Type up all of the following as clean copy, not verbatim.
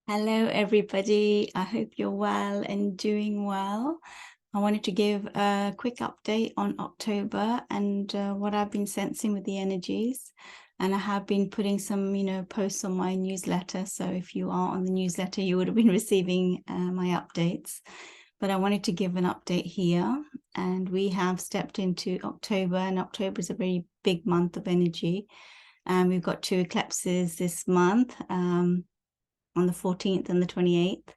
Hello, everybody. I hope you're well and doing well. I wanted to give a quick update on October and what I've been sensing with the energies. And I have been putting some, posts on my newsletter. So if you are on the newsletter, you would have been receiving my updates. But I wanted to give an update here. And we have stepped into October, and October is a very big month of energy. And we've got 2 eclipses this month. On the 14th and the 28th.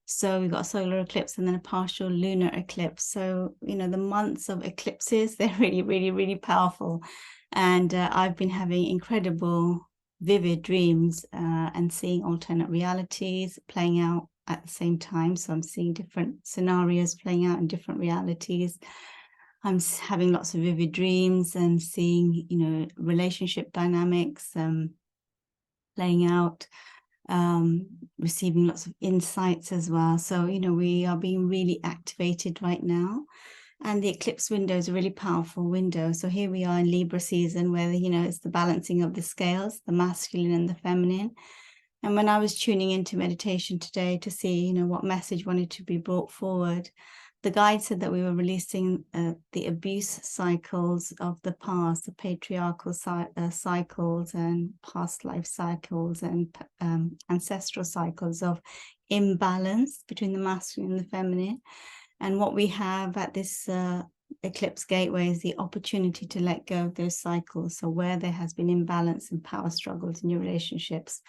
So we've got a solar eclipse and then a partial lunar eclipse. So, the months of eclipses, they're really, really, really powerful. And I've been having incredible, vivid dreams and seeing alternate realities playing out at the same time. So I'm seeing different scenarios playing out in different realities. I'm having lots of vivid dreams and seeing, relationship dynamics playing out. Receiving lots of insights as well. So, we are being really activated right now. And the eclipse window is a really powerful window. So here we are in Libra season where, it's the balancing of the scales, the masculine and the feminine. And when I was tuning into meditation today to see, what message wanted to be brought forward, the guide said that we were releasing the abuse cycles of the past, the patriarchal cycles and past life cycles and ancestral cycles of imbalance between the masculine and the feminine. And what we have at this eclipse gateway is the opportunity to let go of those cycles. So where there has been imbalance and power struggles in your relationships,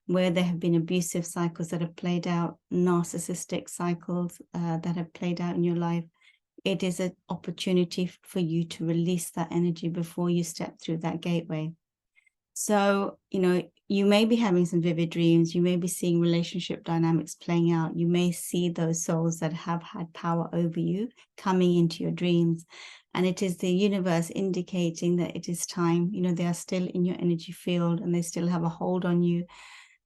where there have been abusive cycles that have played out, narcissistic cycles that have played out in your life, it is an opportunity for you to release that energy before you step through that gateway. So, you may be having some vivid dreams. You may be seeing relationship dynamics playing out. You may see those souls that have had power over you coming into your dreams. And it is the universe indicating that it is time. They are still in your energy field and they still have a hold on you.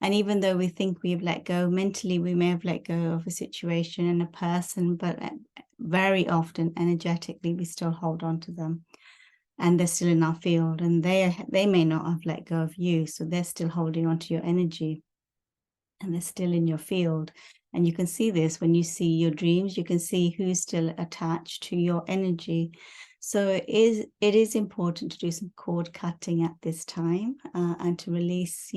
And even though we think we have let go, mentally we may have let go of a situation and a person, but very often energetically we still hold on to them. And they're still in our field, and they may not have let go of you, so they're still holding on to your energy, and they're still in your field. And you can see this when you see your dreams. You can see who's still attached to your energy. So it is important to do some cord cutting at this time and to release,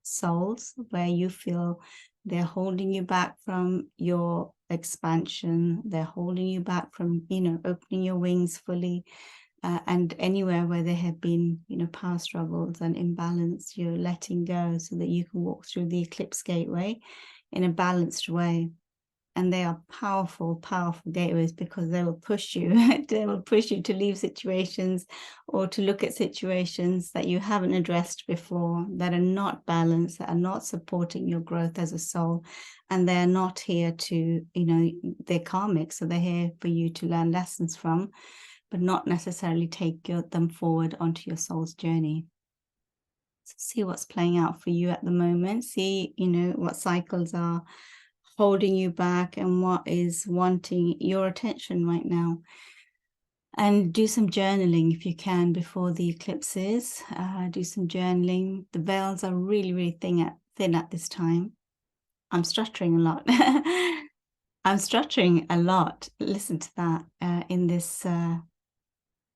souls where you feel they're holding you back from your expansion. They're holding you back from, opening your wings fully. And anywhere where there have been, power struggles and imbalance, you're letting go so that you can walk through the eclipse gateway in a balanced way. And they are powerful, powerful gateways because they will push you. They will push you to leave situations or to look at situations that you haven't addressed before, that are not balanced, that are not supporting your growth as a soul. And they're not here to, they're karmic. So they're here for you to learn lessons from, but not necessarily take them forward onto your soul's journey. So see what's playing out for you at the moment. See, what cycles are holding you back and what is wanting your attention right now. And do some journaling if you can before the eclipses. Do some journaling. The veils are really, really thin at this time. I'm stuttering a lot. I'm stuttering a lot. Listen to that in this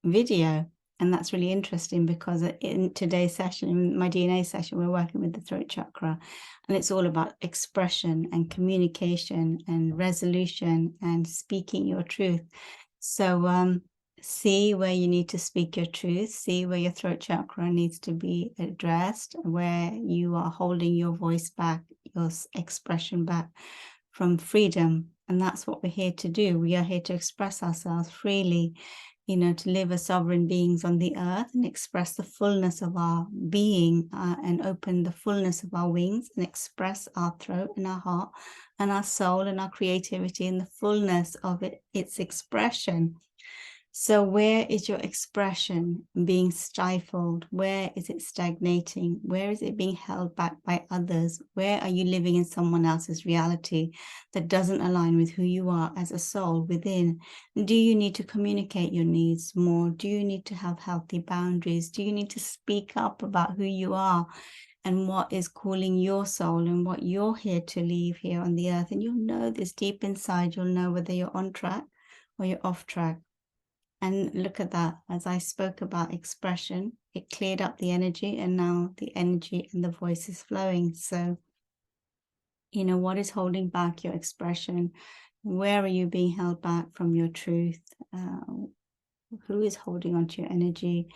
video. And that's really interesting because in today's session, in my DNA session, we're working with the throat chakra, and it's all about expression and communication and resolution and speaking your truth. So see where you need to speak your truth, see where your throat chakra needs to be addressed, where you are holding your voice back, your expression back from freedom. And that's what we're here to do. We are here to express ourselves freely, to live as sovereign beings on the earth and express the fullness of our being and open the fullness of our wings and express our throat and our heart and our soul and our creativity in the fullness of its expression. So where is your expression being stifled? Where is it stagnating? Where is it being held back by others? Where are you living in someone else's reality that doesn't align with who you are as a soul within? Do you need to communicate your needs more? Do you need to have healthy boundaries? Do you need to speak up about who you are and what is calling your soul and what you're here to leave here on the earth? And you'll know this deep inside. You'll know whether you're on track or you're off track. And look at that, as I spoke about expression, it cleared up the energy, and now the energy and the voice is flowing. So, you know, what is holding back your expression? Where are you being held back from your truth? Who is holding on to your energy?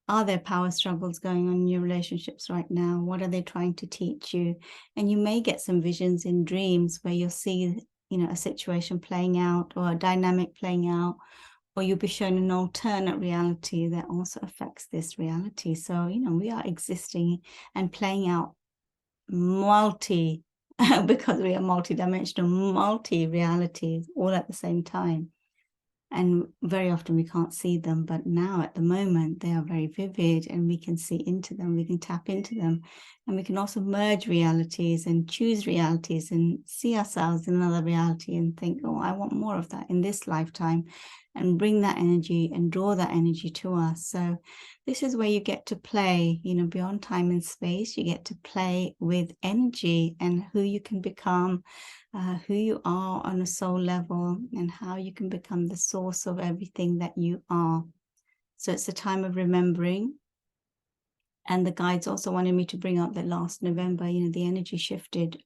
Are there power struggles going on in your relationships right now? What are they trying to teach you? And you may get some visions in dreams where you'll see, you know, a situation playing out or a dynamic playing out, or you'll be shown an alternate reality that also affects this reality. So, you know, we are existing and playing out because we are multi-dimensional, multi-realities all at the same time. And very often we can't see them, but now at the moment they are very vivid and we can see into them, we can tap into them, and we can also merge realities and choose realities and see ourselves in another reality and think, oh, I want more of that in this lifetime, and bring that energy and draw that energy to us. So this is where you get to play, you know, beyond time and space. You get to play with energy and who you can become, who you are on a soul level, and how you can become the source of everything that you are. So it's a time of remembering. And the guides also wanted me to bring up that last November, you know, the energy shifted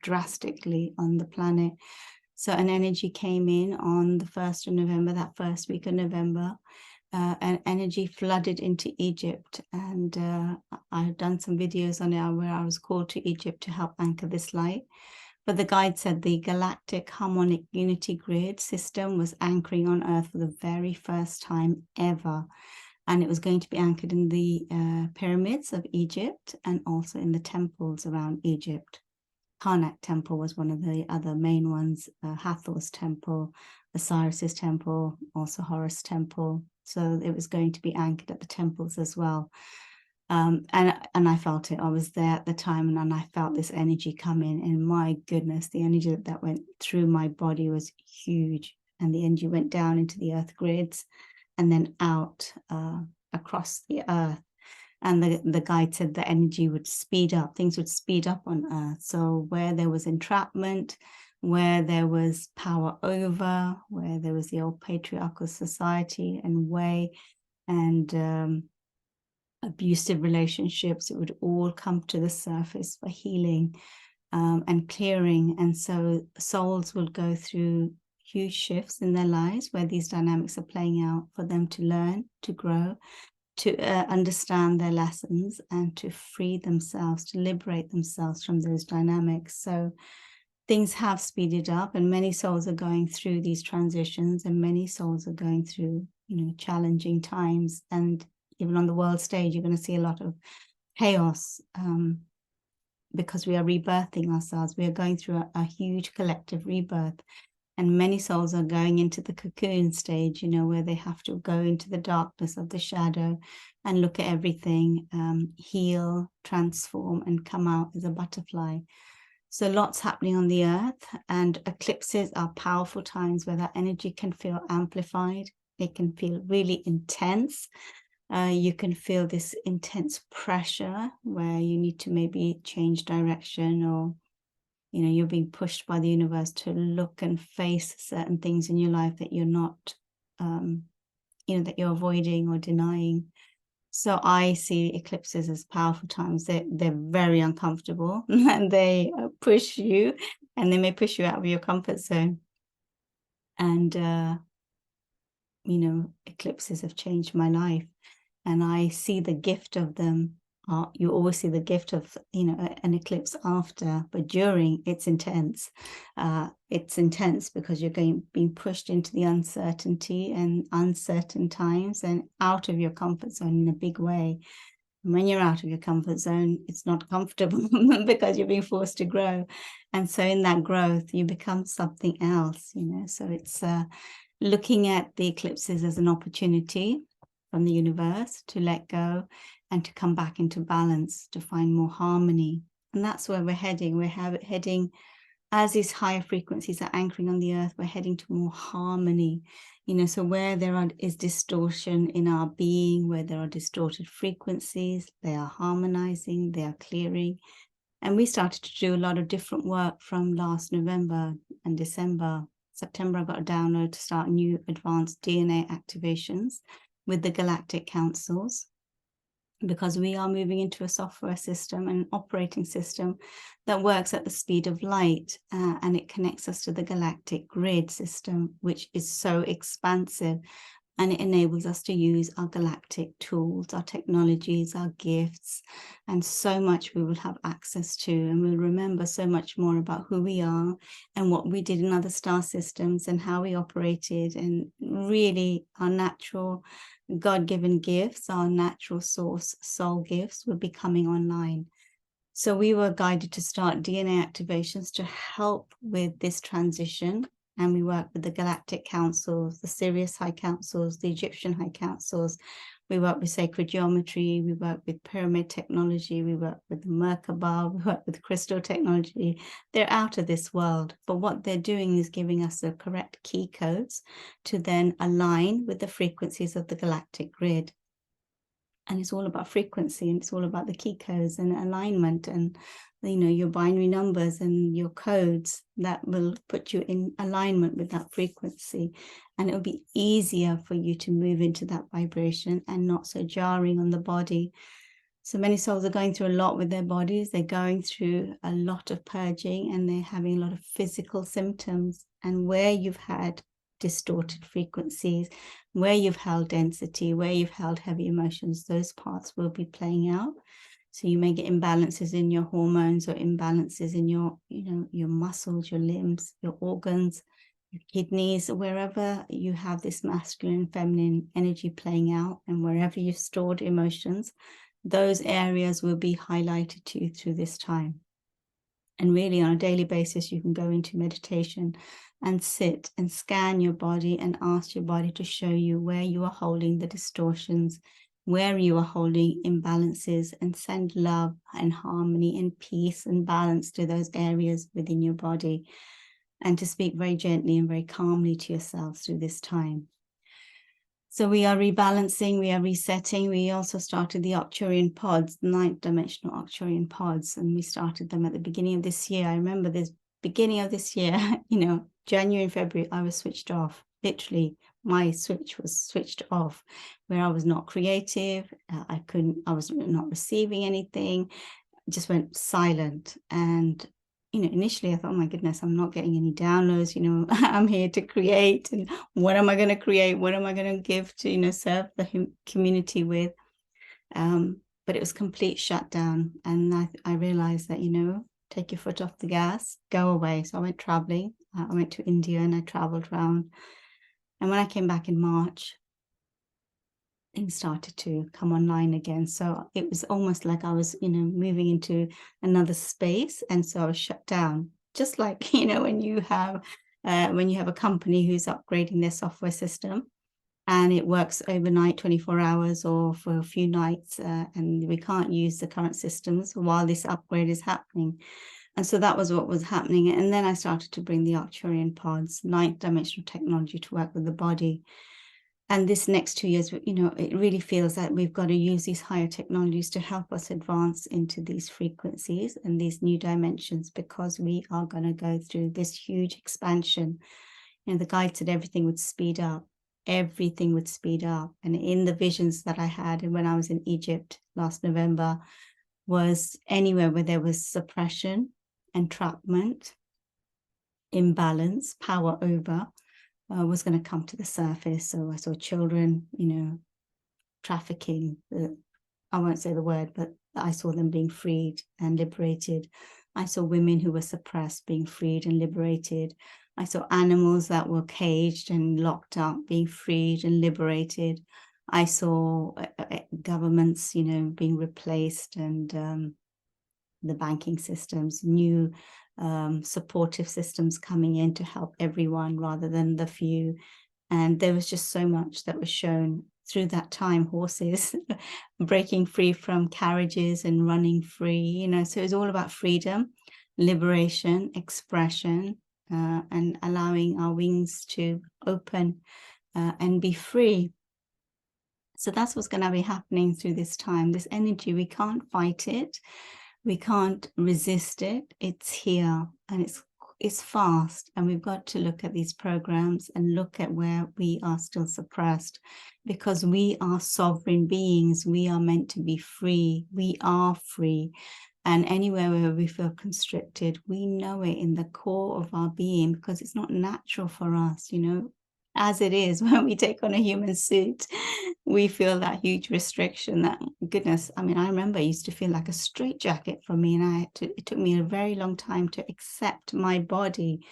drastically on the planet. So an energy came in on the 1st of November, that first week of November, and energy flooded into Egypt. And I've done some videos on it where I was called to Egypt to help anchor this light. But the guide said the galactic harmonic unity grid system was anchoring on Earth for the very first time ever. And it was going to be anchored in the pyramids of Egypt and also in the temples around Egypt. Karnak temple was one of the other main ones, Hathor's temple, Osiris's temple, also Horus temple. So it was going to be anchored at the temples as well. And I felt it. I was there at the time, and I felt this energy come in, and my goodness, the energy that went through my body was huge, and the energy went down into the earth grids and then out across the earth. And the guide said the energy would speed up, things would speed up on earth. So where there was entrapment, where there was power over, where there was the old patriarchal society and way, and abusive relationships, it would all come to the surface for healing and clearing. And so souls will go through huge shifts in their lives where these dynamics are playing out for them to learn, to grow, to understand their lessons, and to free themselves, to liberate themselves from those dynamics. So things have speeded up, and many souls are going through these transitions, and many souls are going through, you know, challenging times. And even on the world stage, you're going to see a lot of chaos because we are rebirthing ourselves. We are going through a huge collective rebirth. And many souls are going into the cocoon stage, you know, where they have to go into the darkness of the shadow and look at everything, heal, transform, and come out as a butterfly. So lots happening on the earth, and eclipses are powerful times where that energy can feel amplified. It can feel really intense. You can feel this intense pressure where you need to maybe change direction, or you know, you're being pushed by the universe to look and face certain things in your life that you're not, you know, that you're avoiding or denying. So I see eclipses as powerful times. They're very uncomfortable and they push you, and they may push you out of your comfort zone. And, you know, eclipses have changed my life, and I see the gift of them. You always see the gift of, you know, an eclipse after, but during it's intense. It's intense because you're being pushed into the uncertainty and uncertain times and out of your comfort zone in a big way. And when you're out of your comfort zone, it's not comfortable because you're being forced to grow. And so in that growth, you become something else, you know. So it's looking at the eclipses as an opportunity from the universe to let go and to come back into balance, to find more harmony. And that's where we're heading. We're heading, as these higher frequencies are anchoring on the earth, we're heading to more harmony. So where there is distortion in our being, where there are distorted frequencies, they are harmonizing, they are clearing. And we started to do a lot of different work from last November and December. September, I got a download to start new advanced DNA activations with the galactic councils, because we are moving into a software system, an operating system that works at the speed of light, and it connects us to the galactic grid system, which is so expansive, and it enables us to use our galactic tools, our technologies, our gifts, and so much we will have access to, and we'll remember so much more about who we are and what we did in other star systems and how we operated, and really our natural God-given gifts, our natural source soul gifts will be coming online. So we were guided to start DNA activations to help with this transition. And we work with the galactic councils, the Sirius high councils, the Egyptian high councils. We work with sacred geometry. We work with pyramid technology. We work with the Merkaba. We work with crystal technology. They're out of this world. But what they're doing is giving us the correct key codes to then align with the frequencies of the galactic grid. And it's all about frequency, and it's all about the key codes and alignment, and your binary numbers and your codes that will put you in alignment with that frequency. And it'll be easier for you to move into that vibration and not so jarring on the body. So many souls are going through a lot with their bodies. They're going through a lot of purging, and they're having a lot of physical symptoms. And where you've had distorted frequencies, where you've held density, where you've held heavy emotions, those parts will be playing out. So you may get imbalances in your hormones, or imbalances in your muscles, your limbs, your organs, your kidneys, wherever you have this masculine, feminine energy playing out, and wherever you've stored emotions, those areas will be highlighted to you through this time. And really, on a daily basis, you can go into meditation and sit and scan your body and ask your body to show you where you are holding the distortions, where you are holding imbalances, and send love and harmony and peace and balance to those areas within your body, and to speak very gently and very calmly to yourselves through this time. So we are rebalancing, we are resetting. We also started the Arcturian pods, 9th dimensional Arcturian pods, and we started them at the beginning of this year. I remember this beginning of this year, January and February, I was switched off. Literally, my switch was switched off, where I was not creative. I was not receiving anything. I just went silent. And initially I thought, oh my goodness, I'm not getting any downloads. I'm here to create, and what am I going to create? What am I going to give to, serve the community with? But it was complete shutdown. And I realized that, take your foot off the gas, go away. So I went traveling. I went to India and I traveled around. And when I came back in March, things started to come online again. So it was almost like I was, moving into another space. And so I was shut down, just like, when you have a company who's upgrading their software system and it works overnight, 24 hours or for a few nights, and we can't use the current systems while this upgrade is happening. And so that was what was happening. And then I started to bring the Arcturian pods, 9th dimensional technology, to work with the body. And this next 2 years, it really feels that we've got to use these higher technologies to help us advance into these frequencies and these new dimensions, because we are going to go through this huge expansion. The guide said everything would speed up. Everything would speed up. And in the visions that I had when I was in Egypt last November, was anywhere where there was suppression, entrapment, imbalance, power over, was going to come to the surface. So I saw children, trafficking. I won't say the word, but I saw them being freed and liberated. I saw women who were suppressed being freed and liberated. I saw animals that were caged and locked up being freed and liberated. I saw governments, being replaced, and the banking systems, new supportive systems coming in to help everyone rather than the few. And there was just so much that was shown through that time. Horses breaking free from carriages and running free, you know, so it's all about freedom, liberation, expression, and allowing our wings to open and be free. So that's what's going to be happening through this time. This energy, we can't fight it. We can't resist it. It's here, and it's fast, and we've got to look at these programs and look at where we are still suppressed, because we are sovereign beings. We are meant to be free. We are free. And anywhere where we feel constricted, we know it in the core of our being, because it's not natural for us, you know, as it is when we take on a human suit. We feel that huge restriction, that, goodness, I mean, I remember it used to feel like a straitjacket for me, and it took me a very long time to accept my body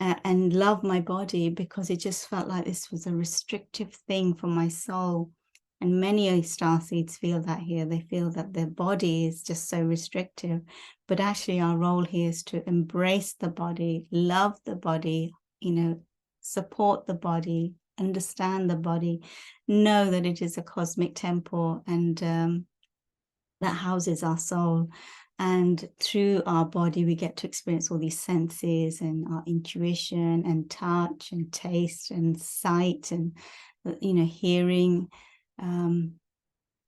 and love my body, because it just felt like this was a restrictive thing for my soul. And many starseeds feel that here. They feel that their body is just so restrictive. But actually our role here is to embrace the body, love the body, you know, support the body, understand the body, know that it is a cosmic temple, and that houses our soul. And through our body, we get to experience all these senses, and our intuition and touch and taste and sight and, you know, hearing and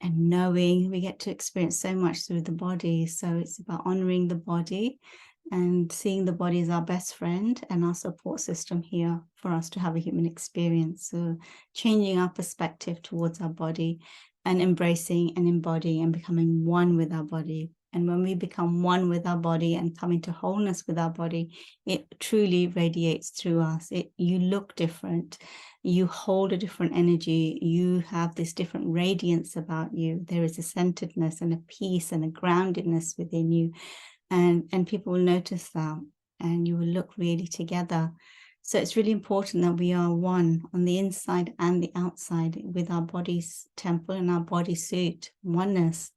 knowing. We get to experience so much through the body. So it's about honoring the body and seeing the body as our best friend and our support system here for us to have a human experience. So changing our perspective towards our body and embracing and embodying and becoming one with our body. And when we become one with our body and come into wholeness with our body, it truly radiates through us. You look different. You hold a different energy. You have this different radiance about you. There is a centeredness and a peace and a groundedness within you. And people will notice that, and you will look really together. So it's really important that we are one on the inside and the outside, with our body's temple and our body suit, oneness.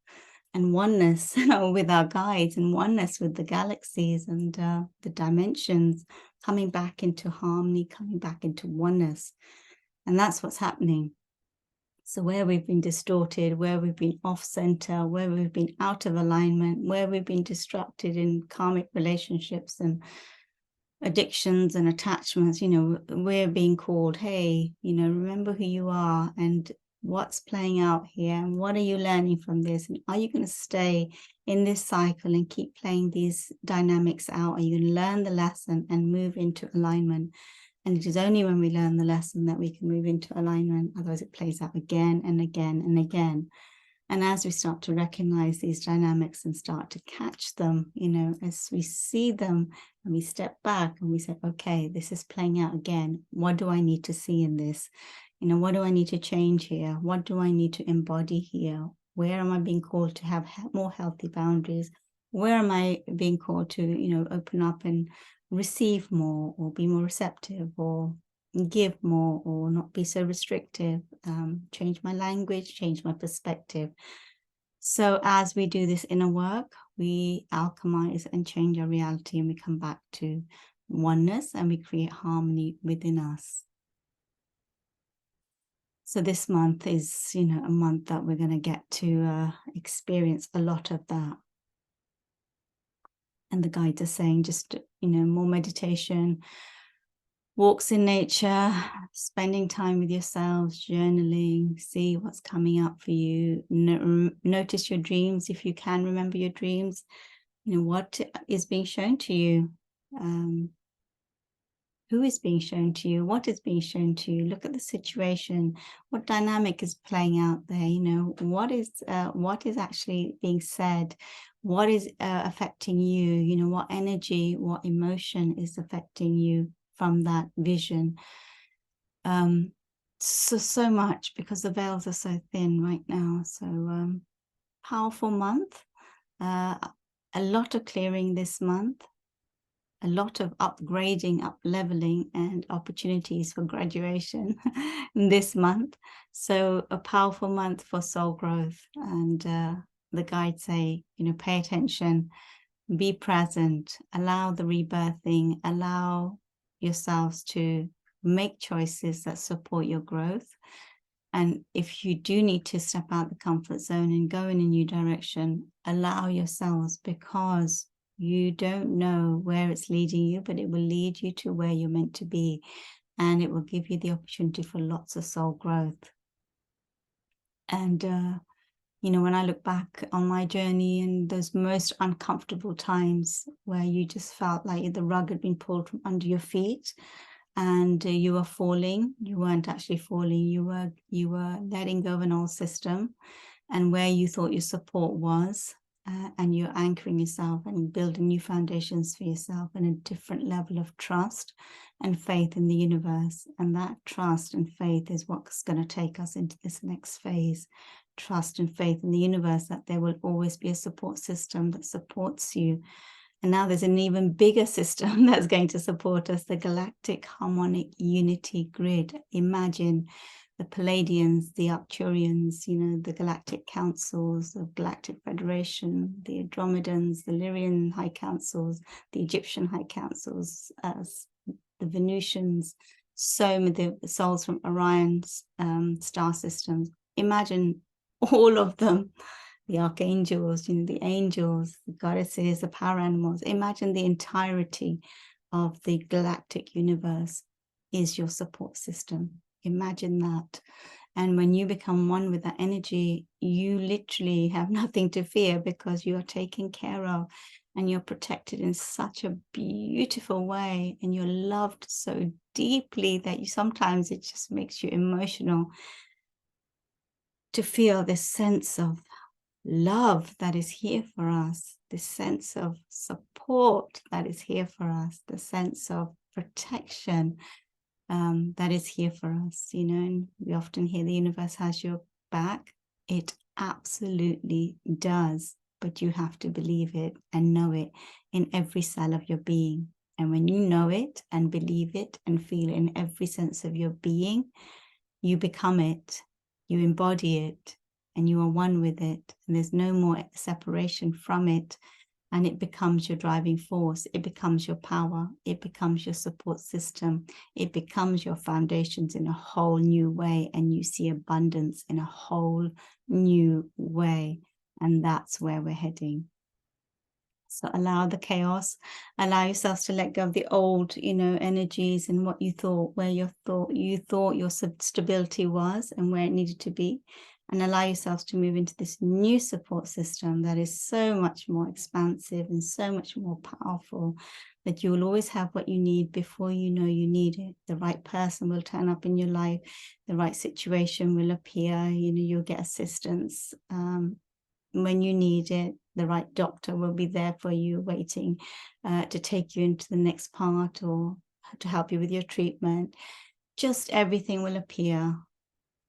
And oneness with our guides, and oneness with the galaxies and the dimensions, coming back into harmony, coming back into oneness. And that's what's happening. So where we've been distorted, where we've been off center, where we've been out of alignment, where we've been distracted in karmic relationships and addictions and attachments, you know, we're being called, hey, you know, remember who you are and what's playing out here, and what are you learning from this, and are you going to stay in this cycle and keep playing these dynamics out? Are you going to learn the lesson and move into alignment? And it is only when we learn the lesson that we can move into alignment. Otherwise it plays out again and again and again. And as we start to recognize these dynamics and start to catch them, you know, as we see them and we step back and we say, okay, this is playing out again. What do I need to see in this? You know, what do I need to change here? What do I need to embody here? Where am I being called to have more healthy boundaries? Where am I being called to, you know, open up and receive more, or be more receptive, or give more, or not be so restrictive, change my language, change my perspective. So as we do this inner work, we alchemize and change our reality, and we come back to oneness, and we create harmony within us. So this month is, you know, a month that we're going to get to experience a lot of that. And the guides are saying just, you know, more meditation, walks in nature, spending time with yourselves, journaling, see what's coming up for you. Notice your dreams if you can remember your dreams. You know, what is being shown to you? Who is being shown to you? What is being shown to you? Look at the situation. What dynamic is playing out there? You know, what is actually being said? What is affecting you? You know, what energy, what emotion is affecting you from that vision? So much, because the veils are so thin right now. So powerful month. A lot of clearing this month. A lot of upgrading, up-leveling, and opportunities for graduation this month. So a powerful month for soul growth. And the guides say, you know, pay attention, be present, allow the rebirthing, allow yourselves to make choices that support your growth. And if you do need to step out the comfort zone and go in a new direction, allow yourselves, because you don't know where it's leading you, but it will lead you to where you're meant to be. And it will give you the opportunity for lots of soul growth. And, you know, when I look back on my journey and those most uncomfortable times where you just felt like the rug had been pulled from under your feet, and you were falling, you weren't actually falling, you were letting go of an old system, and where you thought your support was, and you're anchoring yourself and building new foundations for yourself and a different level of trust and faith in the universe. And that trust and faith is what's going to take us into this next phase. Trust and faith in the universe that there will always be a support system that supports you. And now there's an even bigger system that's going to support us, the Galactic Harmonic Unity Grid. Imagine the Palladians, the Arcturians, you know, the Galactic Councils, the Galactic Federation, the Andromedans, the Lyrian High Councils, the Egyptian High Councils, the Venusians, so many the souls from Orion's star systems. Imagine all of them. The archangels, you know, the angels, the goddesses, the power animals. Imagine the entirety of the galactic universe is your support system. Imagine that. And when you become one with that energy, you literally have nothing to fear, because you are taken care of and you're protected in such a beautiful way, and you're loved so deeply that sometimes it just makes you emotional to feel this sense of love that is here for us, the sense of support that is here for us, the sense of protection that is here for us, you know. And we often hear the universe has your back. It absolutely does, but you have to believe it and know it in every cell of your being. And when you know it and believe it and feel it in every sense of your being, you become it, you embody it, and you are one with it, and there's no more separation from it, and it becomes your driving force, it becomes your power, it becomes your support system, it becomes your foundations in a whole new way, and you see abundance in a whole new way, and that's where we're heading. So allow the chaos, allow yourselves to let go of the old, you know, energies and what you thought, where you thought your stability was and where it needed to be, and allow yourselves to move into this new support system that is so much more expansive and so much more powerful, that you will always have what you need before you know you need it. The right person will turn up in your life, the right situation will appear, you know, you'll get assistance when you need it. The right doctor will be there for you, waiting to take you into the next part or to help you with your treatment. Just everything will appear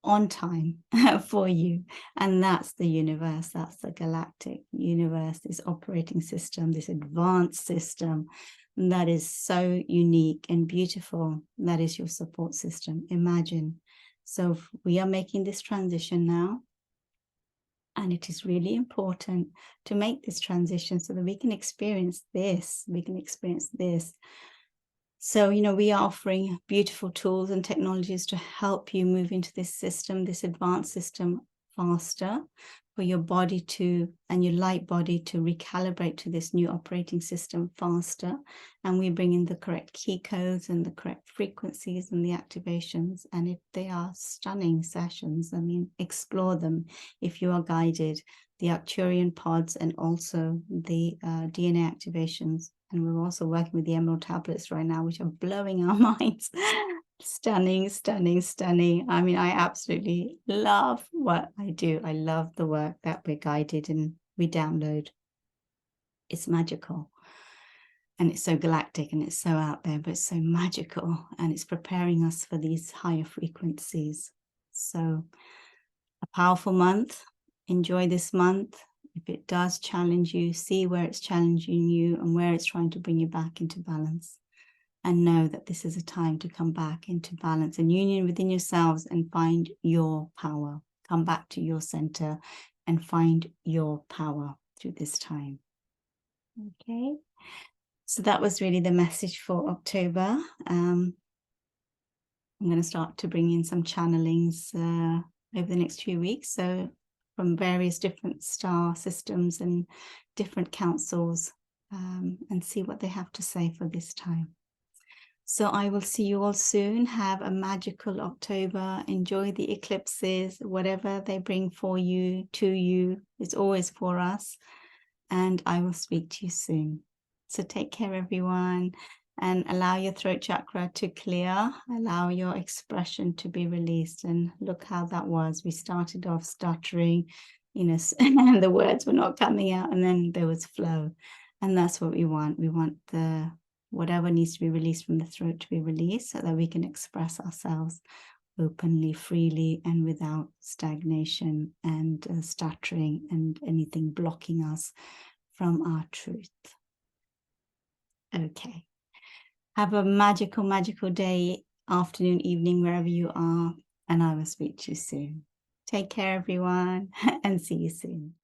on time for you. And that's the universe, that's the galactic universe, this operating system, this advanced system that is so unique and beautiful. That is your support system. Imagine. So we are making this transition now. And it is really important to make this transition so that we can experience this. So, you know, we are offering beautiful tools and technologies to help you move into this system, this advanced system, faster, for your body to, and your light body to recalibrate to this new operating system faster. And we bring in the correct key codes and the correct frequencies and the activations. And they are stunning sessions. I mean, explore them if you are guided. The Arcturian pods and also the DNA activations. And we're also working with the Emerald tablets right now, which are blowing our minds. Stunning, stunning, stunning. I mean, I absolutely love what I do. I love the work that we're guided and we download. It's magical. And it's so galactic and it's so out there, but it's so magical. And it's preparing us for these higher frequencies. So a powerful month. Enjoy this month. If it does challenge you, see where it's challenging you and where it's trying to bring you back into balance. And know that this is a time to come back into balance and union within yourselves and find your power. Come back to your center and find your power through this time. Okay. So that was really the message for October. I'm going to start to bring in some channelings over the next few weeks. So from various different star systems and different councils, and see what they have to say for this time. So I will see you all soon. Have a magical October. Enjoy the eclipses, whatever they bring for you, to you. It's always for us. And I will speak to you soon. So take care, everyone, and allow your throat chakra to clear. Allow your expression to be released. And look how that was. We started off stuttering, and the words were not coming out, and then there was flow. And that's what we want. We want the whatever needs to be released from the throat to be released so that we can express ourselves openly, freely, and without stagnation and stuttering and anything blocking us from our truth. Okay. Have a magical, magical day, afternoon, evening, wherever you are, and I will speak to you soon. Take care, everyone, and see you soon.